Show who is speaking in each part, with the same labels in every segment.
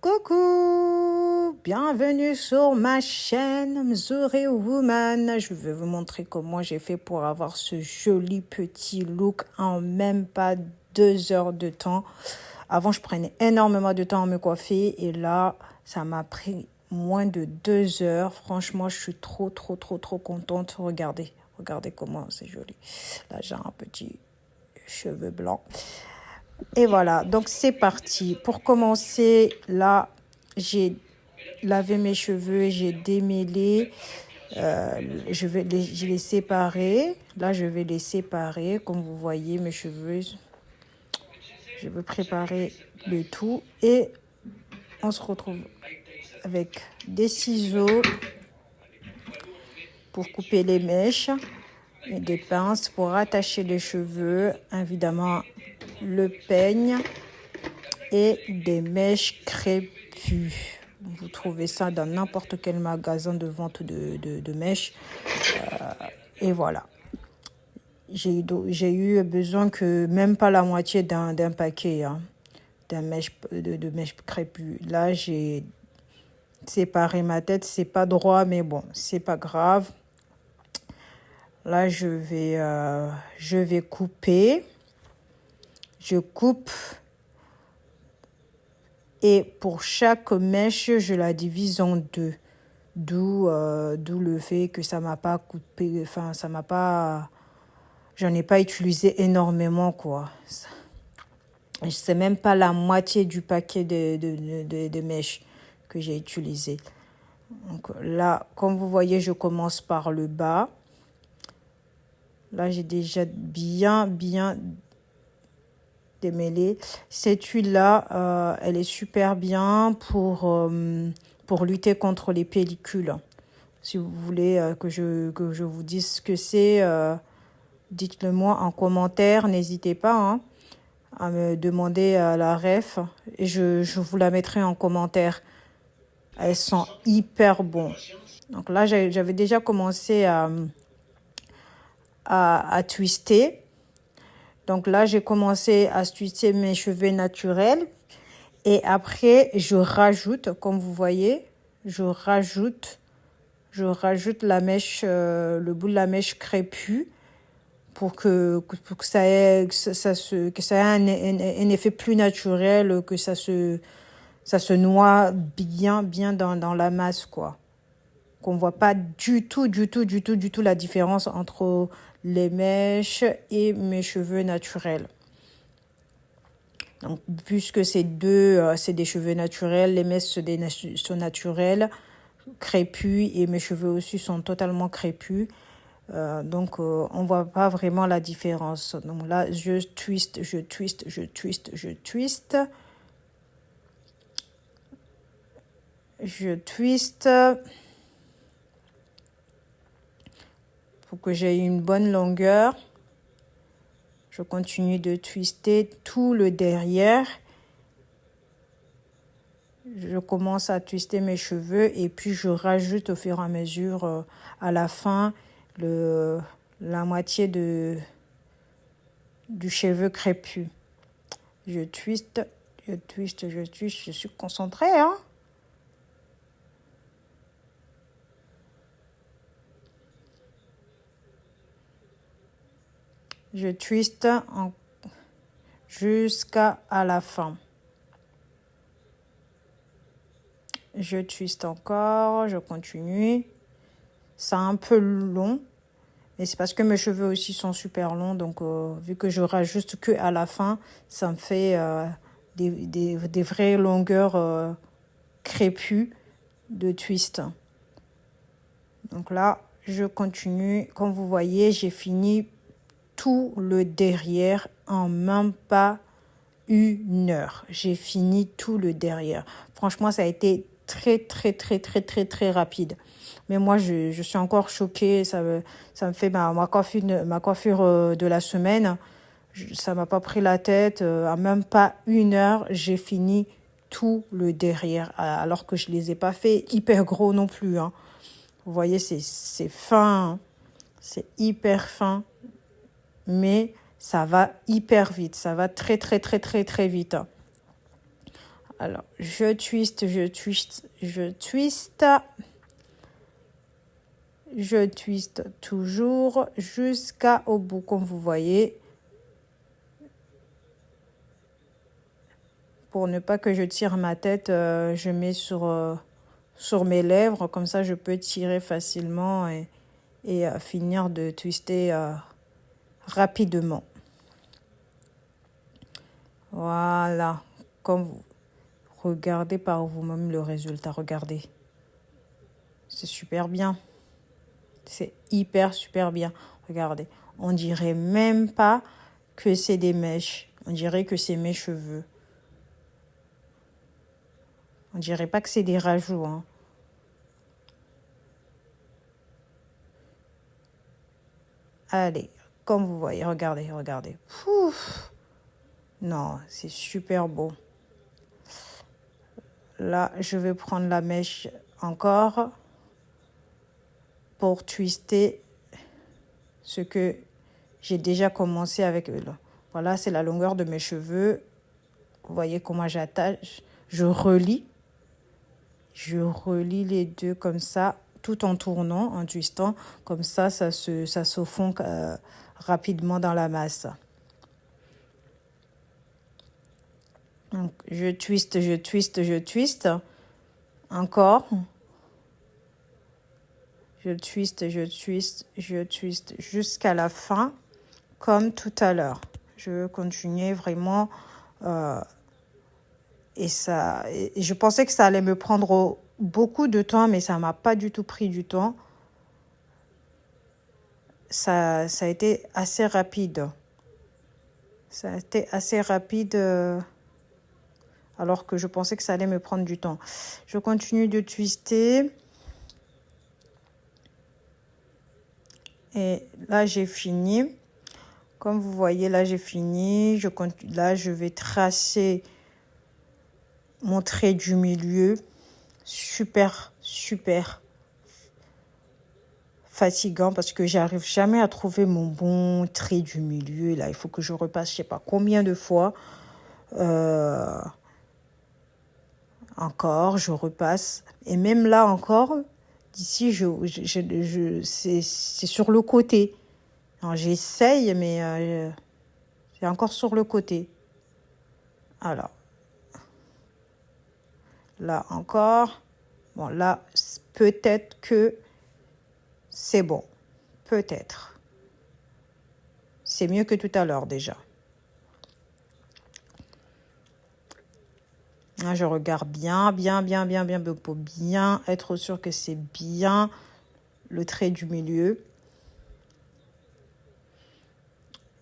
Speaker 1: Coucou, bienvenue sur ma chaîne Mzuri Woman. Je vais vous montrer comment j'ai fait pour avoir ce joli petit look en même pas 2 heures de temps. Avant, je prenais énormément de temps à me coiffer et là, ça m'a pris moins de 2 heures. Franchement, je suis trop contente. Regardez comment c'est joli. Là, j'ai un petit cheveu blanc. Et voilà, donc c'est parti. Pour commencer, là, j'ai lavé mes cheveux, j'ai démêlé. Je les séparer. Là, je vais les séparer. Comme vous voyez, mes cheveux, je vais préparer le tout. Et on se retrouve avec des ciseaux pour couper les mèches et des pinces pour attacher les cheveux. Évidemment, le peigne et des mèches crépues. Vous trouvez ça dans n'importe quel magasin de vente de mèches. Et voilà. J'ai eu besoin que même pas la moitié d'un paquet de mèches crépues. Là, j'ai séparé ma tête. C'est pas droit, mais bon, c'est pas grave. Là, je vais couper. Je coupe. Et pour chaque mèche, je la divise en deux. D'où le fait que ça m'a pas coupé. Enfin, ça m'a pas... J'en ai pas utilisé énormément, quoi. C'est même pas la moitié du paquet de mèches que j'ai utilisé. Donc là, comme vous voyez, je commence par le bas. Là, j'ai déjà bien démêlé. Cette huile-là, elle est super bien pour lutter contre les pellicules. Si vous voulez que je vous dise ce que c'est, dites-le moi en commentaire. N'hésitez pas à me demander la ref et je vous la mettrai en commentaire. Elles sont hyper bonnes. Donc là, j'avais déjà commencé à twister. Donc là, j'ai commencé à twister mes cheveux naturels. Et après, je rajoute, comme vous voyez, je rajoute la mèche, le bout de la mèche crépue pour que ça ait un effet plus naturel, que ça se noie bien dans la masse, quoi. Qu'on voit pas du tout la différence entre les mèches et mes cheveux naturels. Donc, puisque c'est des cheveux naturels, les mèches sont naturelles, crépus, et mes cheveux aussi sont totalement crépus. Donc, on voit pas vraiment la différence. Donc là, je twiste. Je twiste pour que j'ai une bonne longueur. Je continue de twister tout le derrière. Je commence à twister mes cheveux et puis je rajoute au fur et à mesure à la fin la moitié du cheveu crépus. Je twiste. Je suis concentrée, Je twiste jusqu'à la fin. Je twiste encore, je continue. C'est un peu long, mais c'est parce que mes cheveux aussi sont super longs. Donc, vu que je rajoute que à la fin, ça me fait des vraies longueurs crépues de twist. Donc là, je continue. Comme vous voyez, j'ai fini tout le derrière en même pas 1 heure. J'ai fini tout le derrière. Franchement, ça a été très rapide. Mais moi, je suis encore choquée. Ça me fait ma coiffure de la semaine. Ça m'a pas pris la tête. En même pas 1 heure, j'ai fini tout le derrière. Alors que je les ai pas fait hyper gros non plus. Vous voyez, c'est fin. C'est hyper fin. Mais ça va hyper vite. Ça va très vite. Alors, je twiste, je twiste, je twiste. Je twiste toujours jusqu'au bout, comme vous voyez. Pour ne pas que je tire ma tête, je mets sur mes lèvres. Comme ça, je peux tirer facilement et finir de twister rapidement. Voilà. Comme vous regardez par vous-même le résultat. Regardez. C'est super bien. C'est hyper, super bien. Regardez. On dirait même pas que c'est des mèches. On dirait que c'est mes cheveux. On dirait pas que c'est des rajouts, hein. Allez, comme vous voyez, regardez, regardez. Pouf. Non, c'est super beau. Là, je vais prendre la mèche encore pour twister ce que j'ai déjà commencé avec eux. Voilà, c'est la longueur de mes cheveux. Vous voyez comment j'attache. Je relie les deux comme ça, tout en tournant, en twistant. Comme ça se fond rapidement dans la masse. Donc, je twiste, je twiste, je twiste. Encore. Je twiste, je twiste, je twiste jusqu'à la fin, comme tout à l'heure. Je veux continuer vraiment. Et je pensais que ça allait me prendre beaucoup de temps, mais ça ne m'a pas du tout pris du temps. Ça a été assez rapide. Ça a été assez rapide alors que je pensais que ça allait me prendre du temps. Je continue de twister. Et là, j'ai fini. Comme vous voyez, là, j'ai fini. Là, je vais tracer mon trait du milieu. Super, super fatigant parce que j'arrive jamais à trouver mon bon trait du milieu. Là, il faut que je repasse, je sais pas combien de fois. Encore, je repasse. Et même là encore, d'ici, c'est sur le côté. Alors, j'essaye, mais c'est encore sur le côté. Alors, là encore. Bon, là, peut-être que c'est bon. Peut-être. C'est mieux que tout à l'heure déjà. Là, je regarde bien pour bien être sûr que c'est bien le trait du milieu.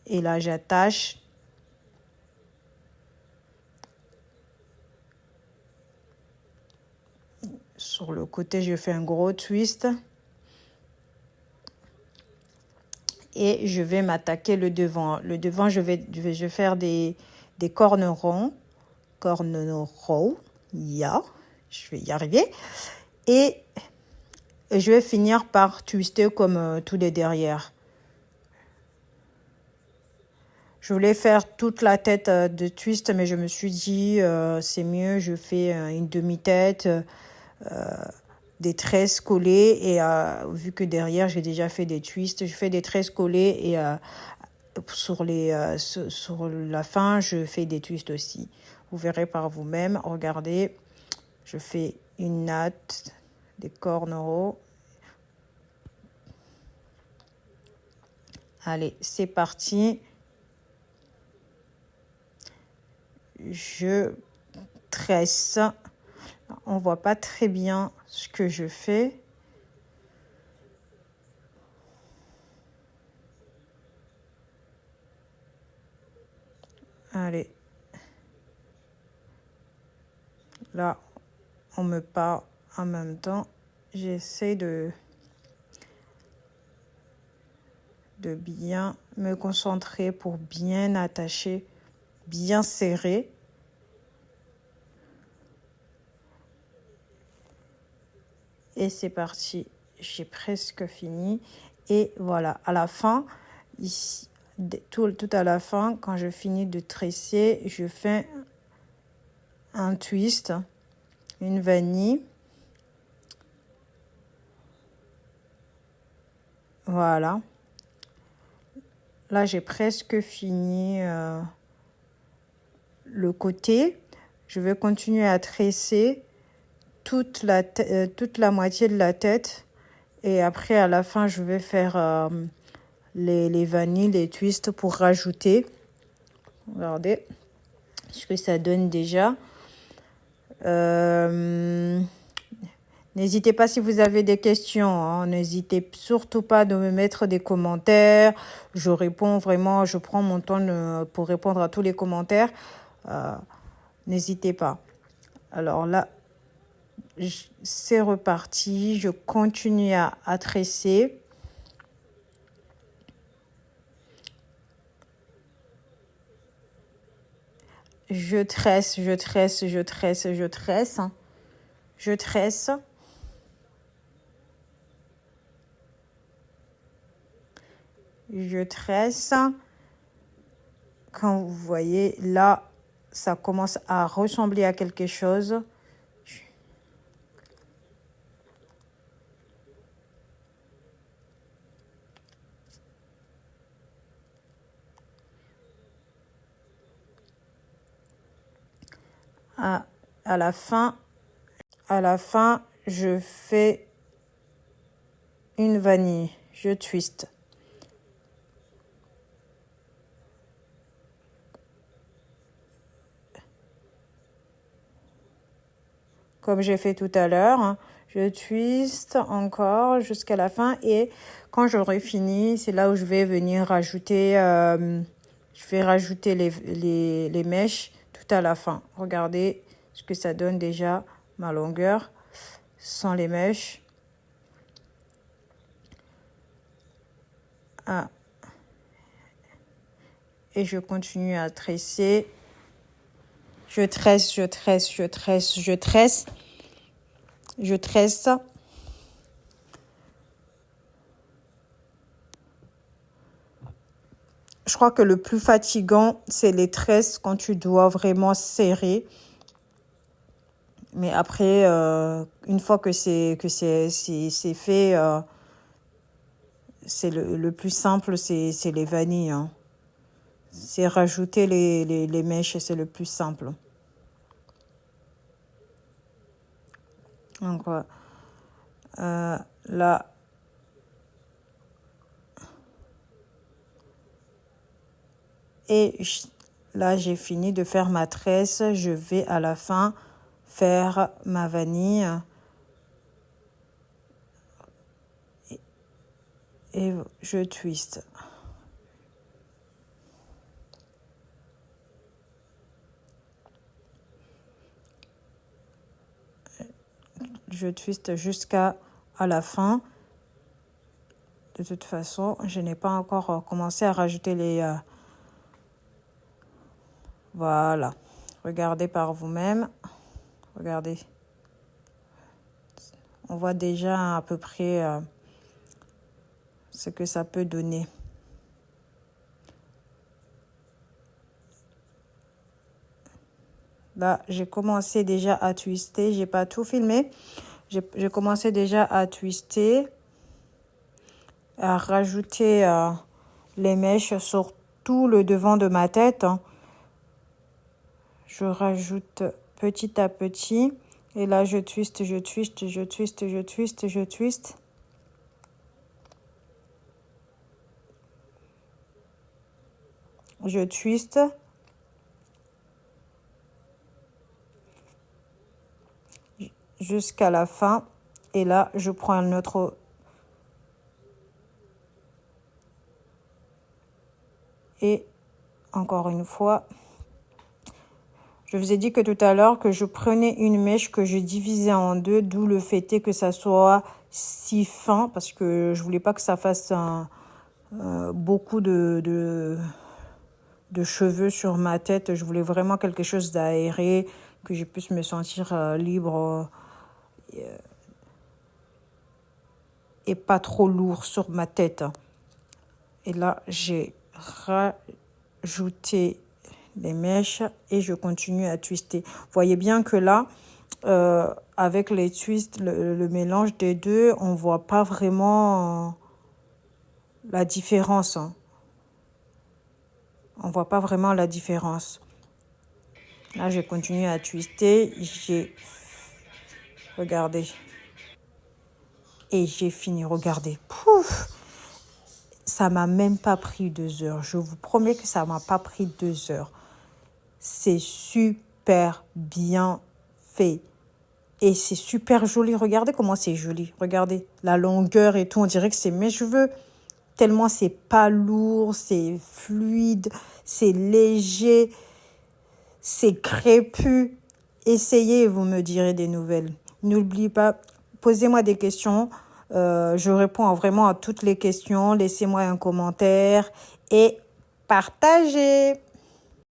Speaker 1: Et là, j'attache. Sur le côté, je fais un gros twist. Et je vais m'attaquer le devant. Le devant, je vais faire des cornes ronds. Cornes ronds. Yeah. Je vais y arriver. Et je vais finir par twister comme tous les derrière. Je voulais faire toute la tête de twist, mais je me suis dit, c'est mieux, je fais une demi-tête, des tresses collées. Et vu que derrière, j'ai déjà fait des twists, je fais des tresses collées. Et sur la fin, je fais des twists aussi. Vous verrez par vous-même. Regardez, je fais une natte, des corneaux. Allez, c'est parti. Je tresse. On ne voit pas très bien ce que je fais. Allez. Là, on me parle en même temps. J'essaie de bien me concentrer pour bien attacher, bien serrer. Et c'est parti. J'ai presque fini. Et voilà, à la fin, ici, tout à la fin, quand je finis de tresser, je fais un twist, une vanille. Voilà. Là, j'ai presque fini le côté. Je vais continuer à tresser toute la moitié de la tête. Et après, à la fin, je vais faire les vanilles, les twists pour rajouter. Regardez ce que ça donne déjà. N'hésitez pas si vous avez des questions, hein. N'hésitez surtout pas de me mettre des commentaires. Je réponds vraiment, je prends mon temps pour répondre à tous les commentaires. N'hésitez pas. Alors là, c'est reparti. Je continue à tresser. Je tresse, je tresse, je tresse, je tresse. Je tresse. Je tresse. Quand vous voyez, là, ça commence à ressembler à quelque chose. À la fin, je fais une vanille. Je twiste. Comme j'ai fait tout à l'heure, hein, je twiste encore jusqu'à la fin. Et quand j'aurai fini, c'est là où je vais venir rajouter, les mèches tout à la fin. Regardez ce que ça donne déjà, ma longueur, sans les mèches. Et je continue à tresser. Je tresse, je tresse, je tresse, je tresse. Je tresse. Je crois que le plus fatigant, c'est les tresses quand tu dois vraiment serrer. Mais après, une fois que c'est fait, c'est le plus simple, c'est les vanilles, hein. C'est rajouter les mèches, c'est le plus simple. Donc, là, et là, j'ai fini de faire ma tresse. Je vais à la fin faire ma vanille. Et je twiste. Je twiste jusqu'à la fin. De toute façon, je n'ai pas encore commencé à rajouter les... Voilà. Regardez par vous-même. Regardez. On voit déjà à peu près ce que ça peut donner. Là, j'ai commencé déjà à twister. J'ai pas tout filmé. J'ai commencé déjà à twister, à rajouter les mèches sur tout le devant de ma tête. Je rajoute petit à petit. Et là, je twiste, je twiste, je twiste, je twiste, je twiste. Je twiste. Jusqu'à la fin. Et là, je prends un autre. Et encore une fois, je vous ai dit que tout à l'heure que je prenais une mèche que je divisais en deux, d'où le fait que ça soit si fin, parce que je voulais pas que ça fasse beaucoup de cheveux sur ma tête. Je voulais vraiment quelque chose d'aéré, que je puisse me sentir libre et pas trop lourd sur ma tête. Et là, j'ai rajouté les mèches et je continue à twister. Vous voyez bien que là, avec les twists, le mélange des deux, on voit pas vraiment la différence. Hein. On voit pas vraiment la différence. Là, je continue à twister. Regardez. Et j'ai fini. Regardez. Pouf! Ça m'a même pas pris 2 heures. Je vous promets que ça m'a pas pris 2 heures. C'est super bien fait. Et c'est super joli. Regardez comment c'est joli. Regardez la longueur et tout. On dirait que c'est mes cheveux. Tellement c'est pas lourd, c'est fluide, c'est léger, c'est crépus. Essayez et vous me direz des nouvelles. N'oubliez pas, posez-moi des questions. Je réponds vraiment à toutes les questions. Laissez-moi un commentaire et partagez.